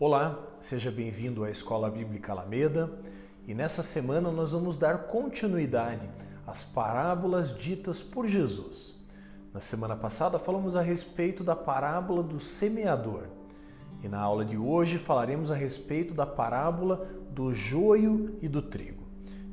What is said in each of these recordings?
Olá, seja bem-vindo à Escola Bíblica Alameda e nessa semana nós vamos dar continuidade às parábolas ditas por Jesus. Na semana passada falamos a respeito da parábola do semeador e na aula de hoje falaremos a respeito da parábola do joio e do trigo.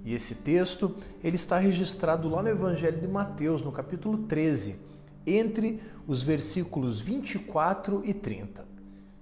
E esse texto ele está registrado lá no Evangelho de Mateus, no capítulo 13, entre os versículos 24 e 30.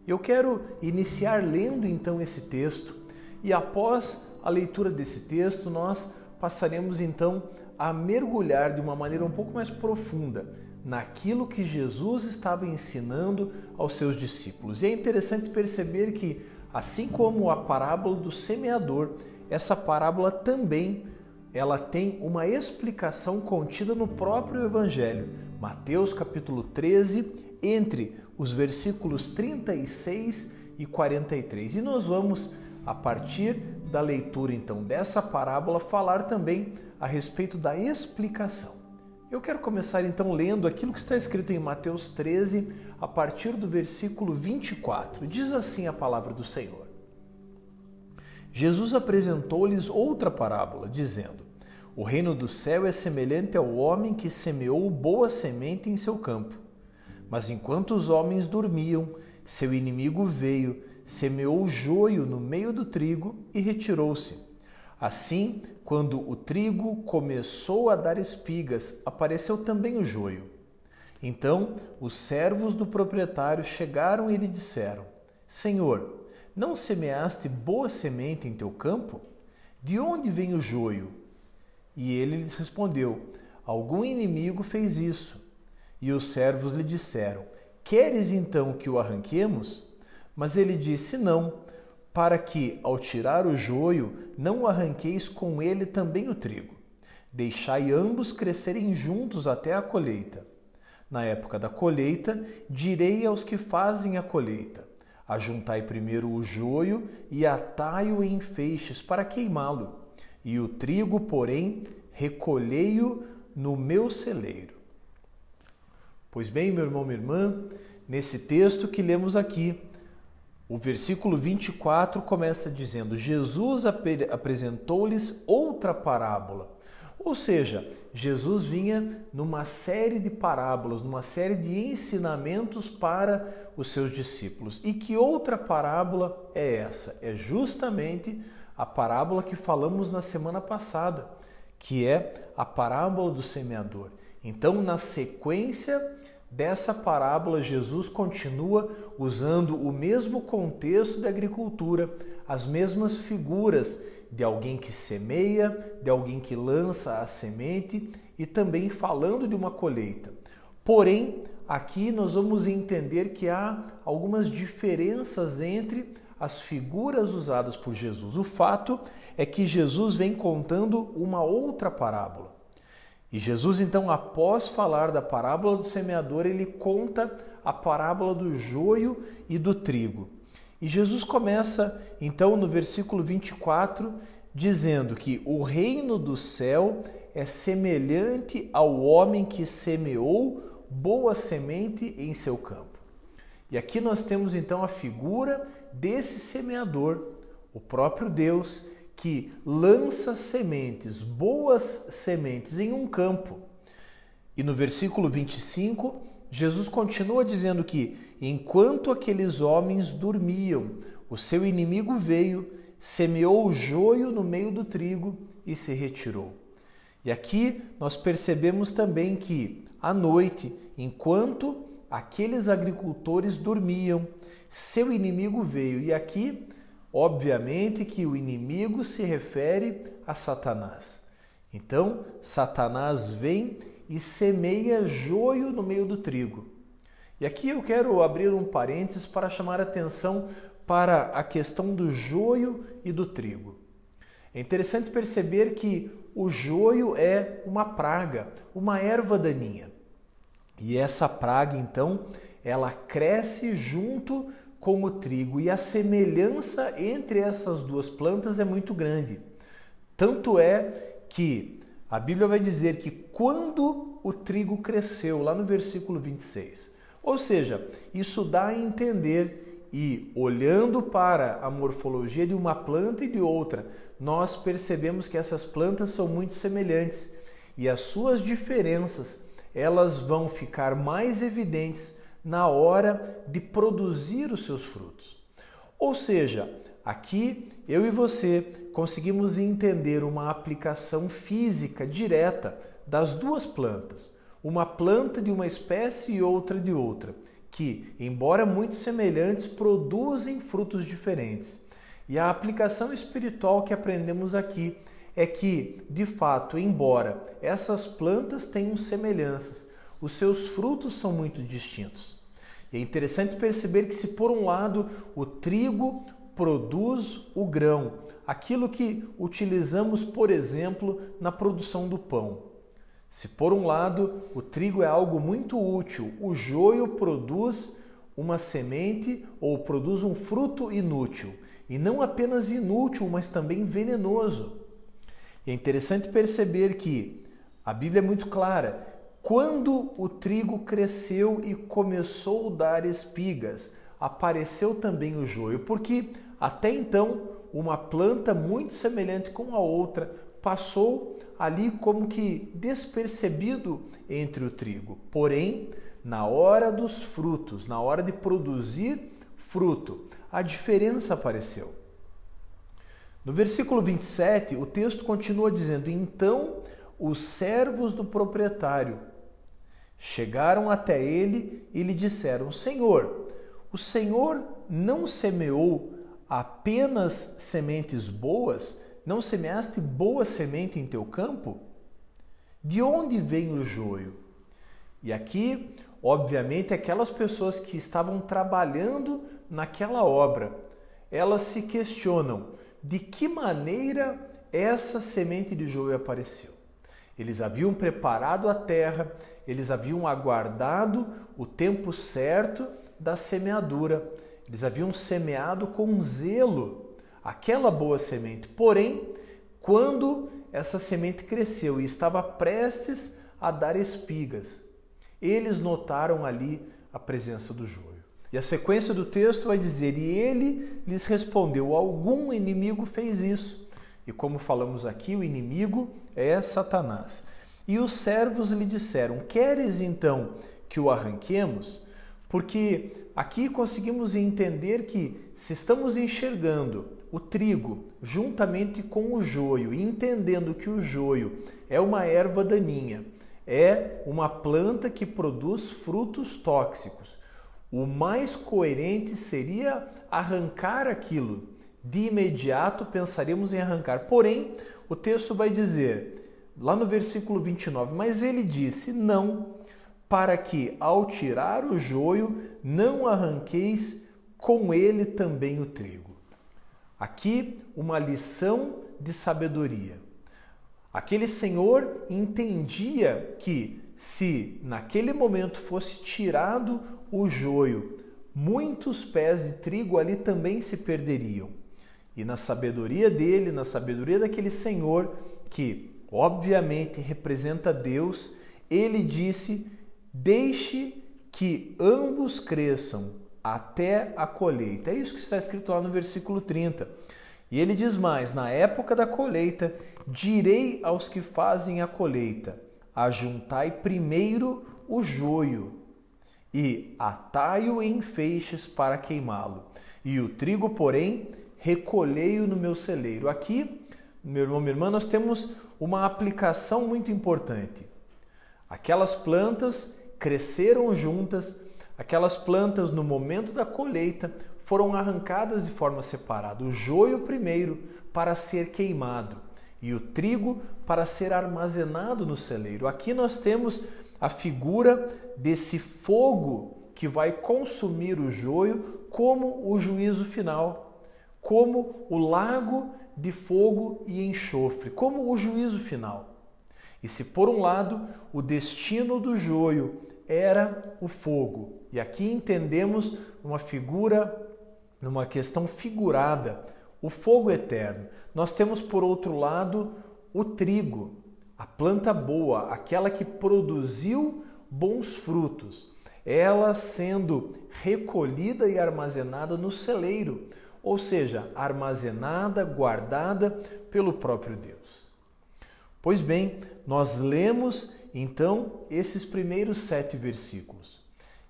Eu quero iniciar lendo então esse texto e após a leitura desse texto nós passaremos então a mergulhar de uma maneira um pouco mais profunda naquilo que Jesus estava ensinando aos seus discípulos. E é interessante perceber que, assim como a parábola do semeador, essa parábola também ela tem uma explicação contida no próprio Evangelho. Mateus capítulo 13, entre os versículos 36 e 43. E nós vamos, a partir da leitura então dessa parábola, falar também a respeito da explicação. Eu quero começar então lendo aquilo que está escrito em Mateus 13, a partir do versículo 24. Diz assim a palavra do Senhor. Jesus apresentou-lhes outra parábola, dizendo: O reino do céu é semelhante ao homem que semeou boa semente em seu campo. Mas enquanto os homens dormiam, seu inimigo veio, semeou joio no meio do trigo e retirou-se. Assim, quando o trigo começou a dar espigas, apareceu também o joio. Então, os servos do proprietário chegaram e lhe disseram: Senhor, não semeaste boa semente em teu campo? De onde vem o joio? E ele lhes respondeu: Algum inimigo fez isso. E os servos lhe disseram: Queres então que o arranquemos? Mas ele disse: Não, para que, ao tirar o joio, não arranqueis com ele também o trigo. Deixai ambos crescerem juntos até a colheita. Na época da colheita, direi aos que fazem a colheita: Ajuntai primeiro o joio e atai-o em feixes para queimá-lo. E o trigo, porém, recolhei-o no meu celeiro. Pois bem, meu irmão, minha irmã, nesse texto que lemos aqui, o versículo 24 começa dizendo: Jesus apresentou-lhes outra parábola. Ou seja, Jesus vinha numa série de parábolas, numa série de ensinamentos para os seus discípulos. E que outra parábola é essa? É justamente a parábola que falamos na semana passada, que é a parábola do semeador. Então, na sequência dessa parábola, Jesus continua usando o mesmo contexto de agricultura, as mesmas figuras de alguém que semeia, de alguém que lança a semente e também falando de uma colheita. Porém, aqui nós vamos entender que há algumas diferenças entre as figuras usadas por Jesus. O fato é que Jesus vem contando uma outra parábola. E Jesus, então, após falar da parábola do semeador, ele conta a parábola do joio e do trigo. E Jesus começa, então, no versículo 24, dizendo que o reino do céu é semelhante ao homem que semeou boa semente em seu campo. E aqui nós temos, então, a figura desse semeador, o próprio Deus, que lança sementes, boas sementes em um campo. E no versículo 25, Jesus continua dizendo que, enquanto aqueles homens dormiam, o seu inimigo veio, semeou o joio no meio do trigo e se retirou. E aqui nós percebemos também que, à noite, enquanto aqueles agricultores dormiam, seu inimigo veio. E aqui, obviamente que o inimigo se refere a Satanás. Então, Satanás vem e semeia joio no meio do trigo. E aqui eu quero abrir um parênteses para chamar a atenção para a questão do joio e do trigo. É interessante perceber que o joio é uma praga, uma erva daninha. E essa praga, então, ela cresce junto com o trigo e a semelhança entre essas duas plantas é muito grande. Tanto é que a Bíblia vai dizer que quando o trigo cresceu, lá no versículo 26, ou seja, isso dá a entender e olhando para a morfologia de uma planta e de outra, nós percebemos que essas plantas são muito semelhantes e as suas diferenças, elas vão ficar mais evidentes na hora de produzir os seus frutos. Ou seja, aqui eu e você conseguimos entender uma aplicação física direta das duas plantas, uma planta de uma espécie e outra de outra, que, embora muito semelhantes, produzem frutos diferentes. E a aplicação espiritual que aprendemos aqui é que, de fato, embora essas plantas tenham semelhanças, os seus frutos são muito distintos. E é interessante perceber que, se por um lado o trigo produz o grão, aquilo que utilizamos, por exemplo, na produção do pão. Se por um lado o trigo é algo muito útil, o joio produz uma semente ou produz um fruto inútil. E não apenas inútil, mas também venenoso. E é interessante perceber que a Bíblia é muito clara. Quando o trigo cresceu e começou a dar espigas, apareceu também o joio, porque até então uma planta muito semelhante com a outra passou ali como que despercebido entre o trigo. Porém, na hora dos frutos, na hora de produzir fruto, a diferença apareceu. No versículo 27, o texto continua dizendo: então os servos do proprietário chegaram até ele e lhe disseram: Senhor, o Senhor não semeou apenas sementes boas? Não semeaste boa semente em teu campo? De onde vem o joio? E aqui, obviamente, aquelas pessoas que estavam trabalhando naquela obra, elas se questionam de que maneira essa semente de joio apareceu. Eles haviam preparado a terra, eles haviam aguardado o tempo certo da semeadura, eles haviam semeado com zelo aquela boa semente. Porém, quando essa semente cresceu e estava prestes a dar espigas, eles notaram ali a presença do joio. E a sequência do texto vai dizer: e ele lhes respondeu: algum inimigo fez isso. E como falamos aqui, o inimigo é Satanás. E os servos lhe disseram: queres então que o arranquemos? Porque aqui conseguimos entender que, se estamos enxergando o trigo juntamente com o joio e entendendo que o joio é uma erva daninha, é uma planta que produz frutos tóxicos, o mais coerente seria arrancar aquilo. De imediato pensaríamos em arrancar. Porém, o texto vai dizer, lá no versículo 29, mas ele disse: não, para que ao tirar o joio não arranqueis com ele também o trigo. Aqui uma lição de sabedoria. Aquele senhor entendia que, se naquele momento fosse tirado o joio, muitos pés de trigo ali também se perderiam. E na sabedoria dele, na sabedoria daquele senhor, que obviamente representa Deus, ele disse: deixe que ambos cresçam até a colheita. É isso que está escrito lá no versículo 30. E ele diz mais: na época da colheita, direi aos que fazem a colheita: ajuntai primeiro o joio e atai-o em feixes para queimá-lo. E o trigo, porém, recolhei-o no meu celeiro. Aqui, meu irmão, minha irmã, nós temos uma aplicação muito importante. Aquelas plantas cresceram juntas, aquelas plantas no momento da colheita foram arrancadas de forma separada. O joio primeiro para ser queimado e o trigo para ser armazenado no celeiro. Aqui nós temos a figura desse fogo que vai consumir o joio como o juízo final, como o lago de fogo e enxofre, como o juízo final. E se por um lado o destino do joio era o fogo, e aqui entendemos uma figura, numa questão figurada, o fogo eterno, nós temos por outro lado o trigo, a planta boa, aquela que produziu bons frutos. ela sendo recolhida e armazenada no celeiro, ou seja, armazenada, guardada pelo próprio Deus. Pois bem, nós lemos então esses primeiros 7 versículos.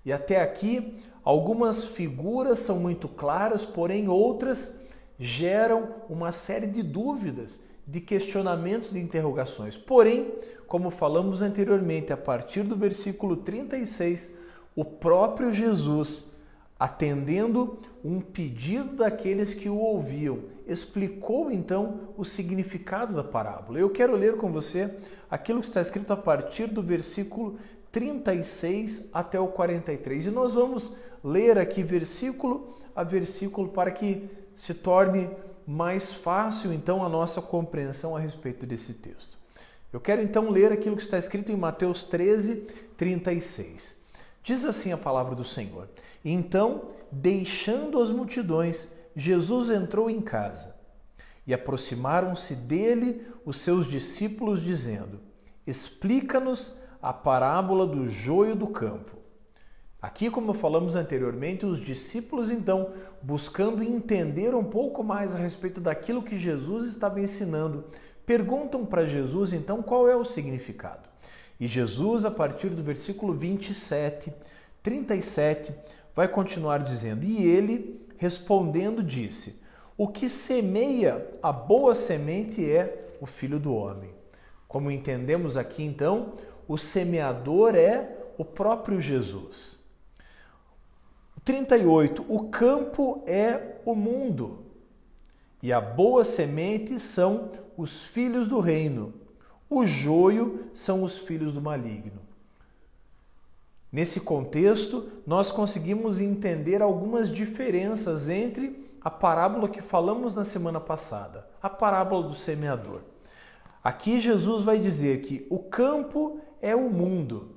E até aqui, algumas figuras são muito claras, porém outras geram uma série de dúvidas, de questionamentos, de interrogações. Porém, como falamos anteriormente, a partir do versículo 36, o próprio Jesus, atendendo um pedido daqueles que o ouviam, explicou então o significado da parábola. Eu quero ler com você aquilo que está escrito a partir do versículo 36 até o 43. E nós vamos ler aqui versículo a versículo para que se torne mais fácil então a nossa compreensão a respeito desse texto. Eu quero então ler aquilo que está escrito em Mateus 13, 36. Diz assim a palavra do Senhor: Então, deixando as multidões, Jesus entrou em casa. E aproximaram-se dele os seus discípulos, dizendo: Explica-nos a parábola do joio do campo. Aqui, como falamos anteriormente, os discípulos, então, buscando entender um pouco mais a respeito daquilo que Jesus estava ensinando, perguntam para Jesus, então, qual é o significado. E Jesus, a partir do versículo 27, 37, vai continuar dizendo: E ele, respondendo, disse: O que semeia a boa semente é o Filho do Homem. Como entendemos aqui, então, o semeador é o próprio Jesus. 38. O campo é o mundo, e a boa semente são os filhos do reino. O joio são os filhos do maligno. Nesse contexto, nós conseguimos entender algumas diferenças entre a parábola que falamos na semana passada, a parábola do semeador. Aqui Jesus vai dizer que o campo é o mundo.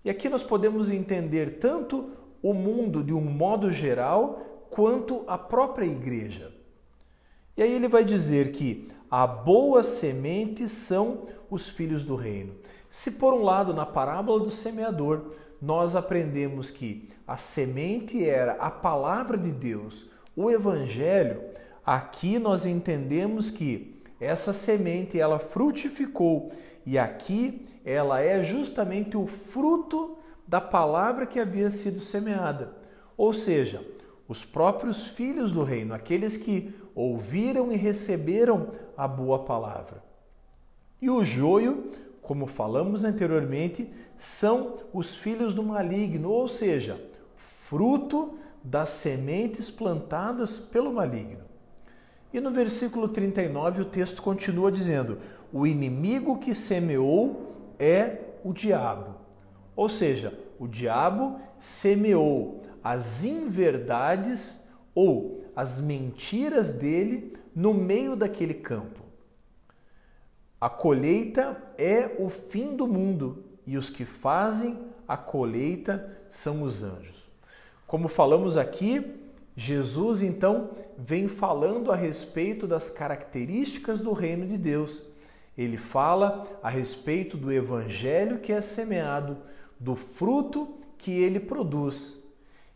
E aqui nós podemos entender tanto o mundo de um modo geral, quanto a própria igreja. E aí ele vai dizer que a boa semente são os filhos do reino. Se por um lado, na parábola do semeador, nós aprendemos que a semente era a palavra de Deus, o evangelho, aqui nós entendemos que essa semente ela frutificou e aqui ela é justamente o fruto da palavra que havia sido semeada. Ou seja, os próprios filhos do reino, aqueles que ouviram e receberam a boa palavra. E o joio, como falamos anteriormente, são os filhos do maligno, ou seja, fruto das sementes plantadas pelo maligno. E no versículo 39 o texto continua dizendo: o inimigo que semeou é o diabo. Ou seja, o diabo semeou as inverdades ou as mentiras dele no meio daquele campo. A colheita é o fim do mundo e os que fazem a colheita são os anjos. Como falamos aqui, Jesus então vem falando a respeito das características do reino de Deus. Ele fala a respeito do evangelho que é semeado, do fruto que ele produz.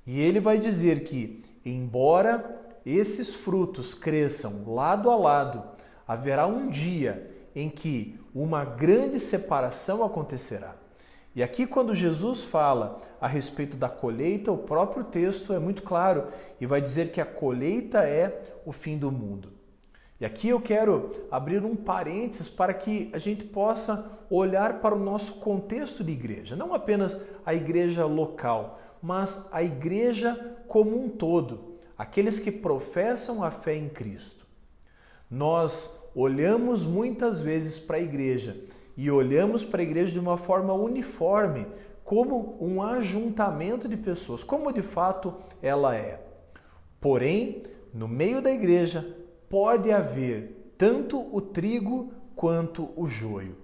E ele vai dizer que, embora esses frutos cresçam lado a lado, haverá um dia em que uma grande separação acontecerá. E aqui, quando Jesus fala a respeito da colheita, o próprio texto é muito claro e vai dizer que a colheita é o fim do mundo. E aqui eu quero abrir um parênteses para que a gente possa olhar para o nosso contexto de igreja, não apenas a igreja local, mas a igreja como um todo, aqueles que professam a fé em Cristo. Nós olhamos muitas vezes para a igreja e olhamos para a igreja de uma forma uniforme, como um ajuntamento de pessoas, como de fato ela é. Porém, no meio da igreja pode haver tanto o trigo quanto o joio.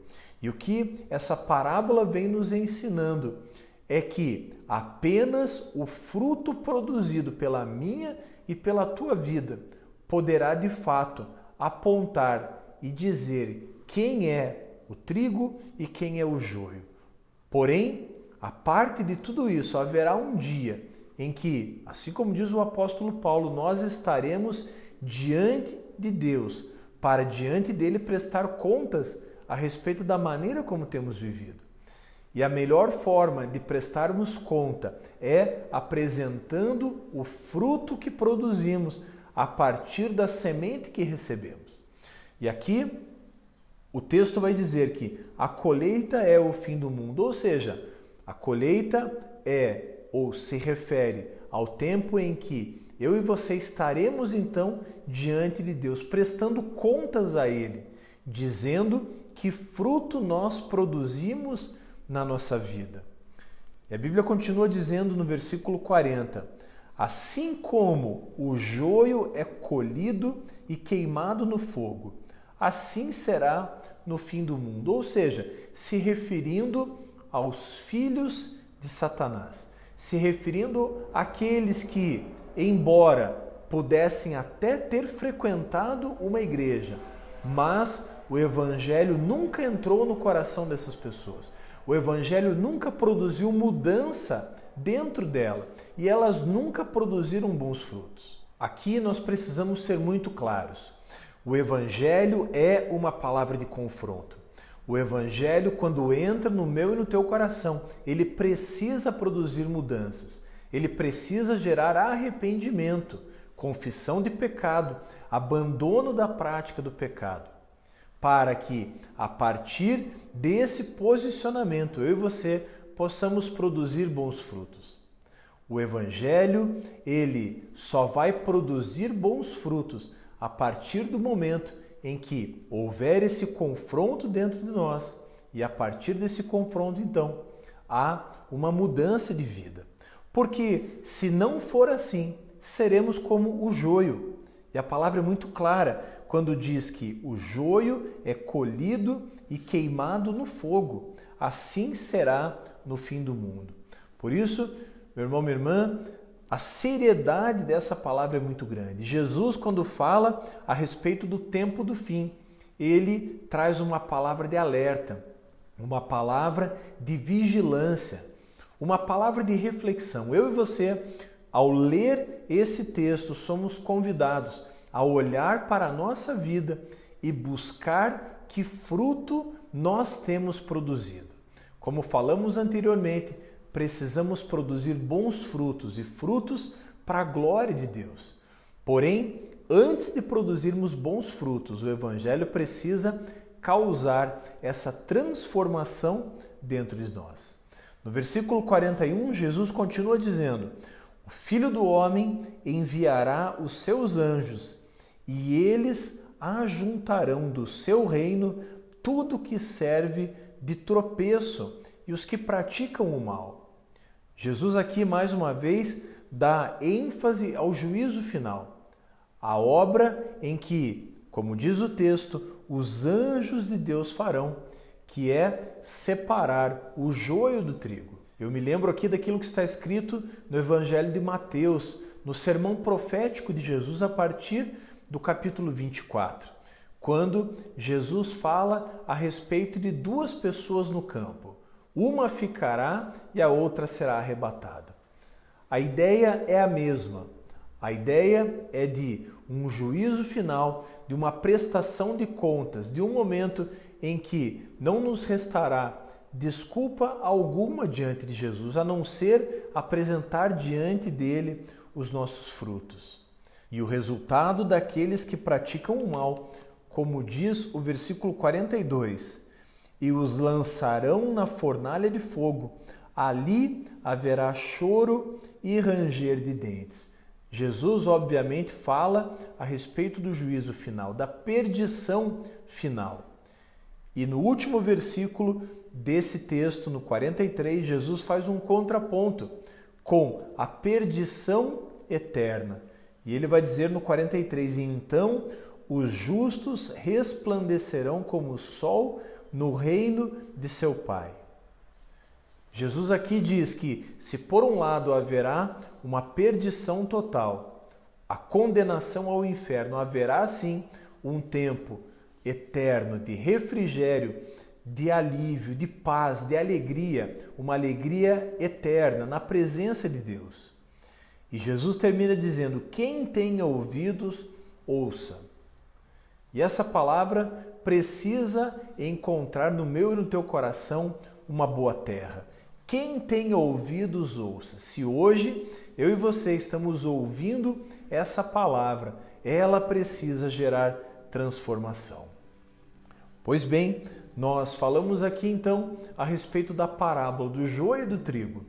E o que essa parábola vem nos ensinando é que apenas o fruto produzido pela minha e pela tua vida poderá de fato apontar e dizer quem é o trigo e quem é o joio. Porém, a parte de tudo isso, haverá um dia em que, assim como diz o apóstolo Paulo, nós estaremos diante de Deus, para diante dele prestar contas a respeito da maneira como temos vivido. E a melhor forma de prestarmos conta é apresentando o fruto que produzimos a partir da semente que recebemos. E aqui o texto vai dizer que a colheita é o fim do mundo, ou seja, a colheita é ou se refere ao tempo em que eu e você estaremos então diante de Deus, prestando contas a Ele, dizendo que fruto nós produzimos na nossa vida. E a Bíblia continua dizendo no versículo 40, assim como o joio é colhido e queimado no fogo, assim será no fim do mundo. Ou seja, se referindo aos filhos de Satanás, se referindo àqueles que, embora pudessem até ter frequentado uma igreja, mas o Evangelho nunca entrou no coração dessas pessoas. O Evangelho nunca produziu mudança dentro dela e elas nunca produziram bons frutos. Aqui nós precisamos ser muito claros. O Evangelho é uma palavra de confronto. O Evangelho, quando entra no meu e no teu coração, ele precisa produzir mudanças. Ele precisa gerar arrependimento, confissão de pecado, abandono da prática do pecado, para que, a partir desse posicionamento, eu e você possamos produzir bons frutos. O Evangelho, ele só vai produzir bons frutos a partir do momento em que houver esse confronto dentro de nós e a partir desse confronto, então, há uma mudança de vida. Porque se não for assim, seremos como o joio. E a palavra é muito clara quando diz que o joio é colhido e queimado no fogo. Assim será no fim do mundo. Por isso, meu irmão, minha irmã, a seriedade dessa palavra é muito grande. Jesus, quando fala a respeito do tempo do fim, ele traz uma palavra de alerta, uma palavra de vigilância, uma palavra de reflexão. Eu e você, ao ler esse texto, somos convidados a olhar para a nossa vida e buscar que fruto nós temos produzido. Como falamos anteriormente, precisamos produzir bons frutos e frutos para a glória de Deus. Porém, antes de produzirmos bons frutos, o Evangelho precisa causar essa transformação dentro de nós. No versículo 41, Jesus continua dizendo: o Filho do Homem enviará os seus anjos e eles ajuntarão do seu reino tudo que serve de tropeço e os que praticam o mal. Jesus aqui, mais uma vez, dá ênfase ao juízo final, a obra em que, como diz o texto, os anjos de Deus farão, que é separar o joio do trigo. Eu me lembro aqui daquilo que está escrito no Evangelho de Mateus, no sermão profético de Jesus a partir do capítulo 24, quando Jesus fala a respeito de duas pessoas no campo. Uma ficará e a outra será arrebatada. A ideia é a mesma. A ideia é de um juízo final, de uma prestação de contas, de um momento em que não nos restará desculpa alguma diante de Jesus, a não ser apresentar diante dele os nossos frutos. E o resultado daqueles que praticam o mal, como diz o versículo 42, e os lançarão na fornalha de fogo, ali haverá choro e ranger de dentes. Jesus, obviamente, fala a respeito do juízo final, da perdição final. E no último versículo desse texto, no 43, Jesus faz um contraponto com a perdição eterna. E ele vai dizer no 43, e então os justos resplandecerão como o sol no reino de seu Pai. Jesus aqui diz que, se por um lado haverá uma perdição total, a condenação ao inferno, haverá sim um tempo eterno de refrigério, de alívio, de paz, de alegria, uma alegria eterna na presença de Deus. E Jesus termina dizendo: quem tem ouvidos, ouça. E essa palavra precisa encontrar no meu e no teu coração uma boa terra. Quem tem ouvidos, ouça. Se hoje eu e você estamos ouvindo essa palavra, ela precisa gerar transformação. Pois bem, nós falamos aqui então a respeito da parábola do joio e do trigo.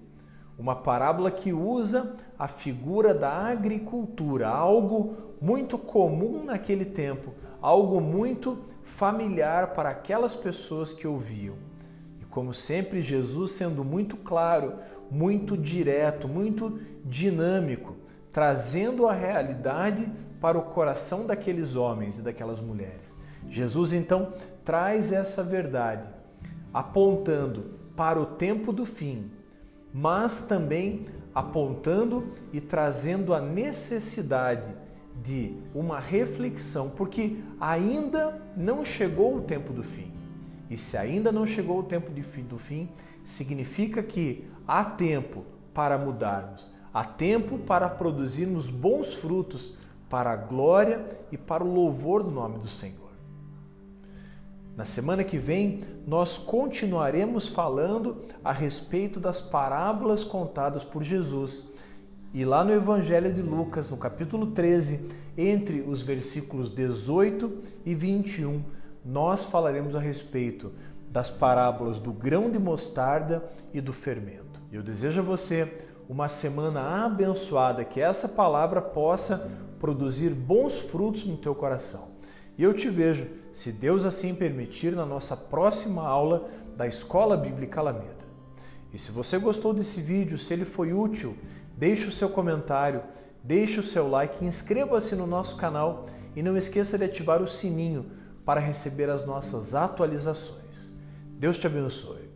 Uma parábola que usa a figura da agricultura, algo muito comum naquele tempo, algo muito familiar para aquelas pessoas que ouviam. E como sempre, Jesus sendo muito claro, muito direto, muito dinâmico, trazendo a realidade para o coração daqueles homens e daquelas mulheres. Jesus então traz essa verdade, apontando para o tempo do fim, mas também apontando e trazendo a necessidade de uma reflexão, porque ainda não chegou o tempo do fim. E se ainda não chegou o tempo do fim, significa que há tempo para mudarmos, há tempo para produzirmos bons frutos para a glória e para o louvor do nome do Senhor. Na semana que vem, nós continuaremos falando a respeito das parábolas contadas por Jesus. E lá no Evangelho de Lucas, no capítulo 13, entre os versículos 18 e 21, nós falaremos a respeito das parábolas do grão de mostarda e do fermento. Eu desejo a você uma semana abençoada, que essa palavra possa produzir bons frutos no teu coração. E eu te vejo, se Deus assim permitir, na nossa próxima aula da Escola Bíblica Alameda. E se você gostou desse vídeo, se ele foi útil, deixe o seu comentário, deixe o seu like, inscreva-se no nosso canal e não esqueça de ativar o sininho para receber as nossas atualizações. Deus te abençoe.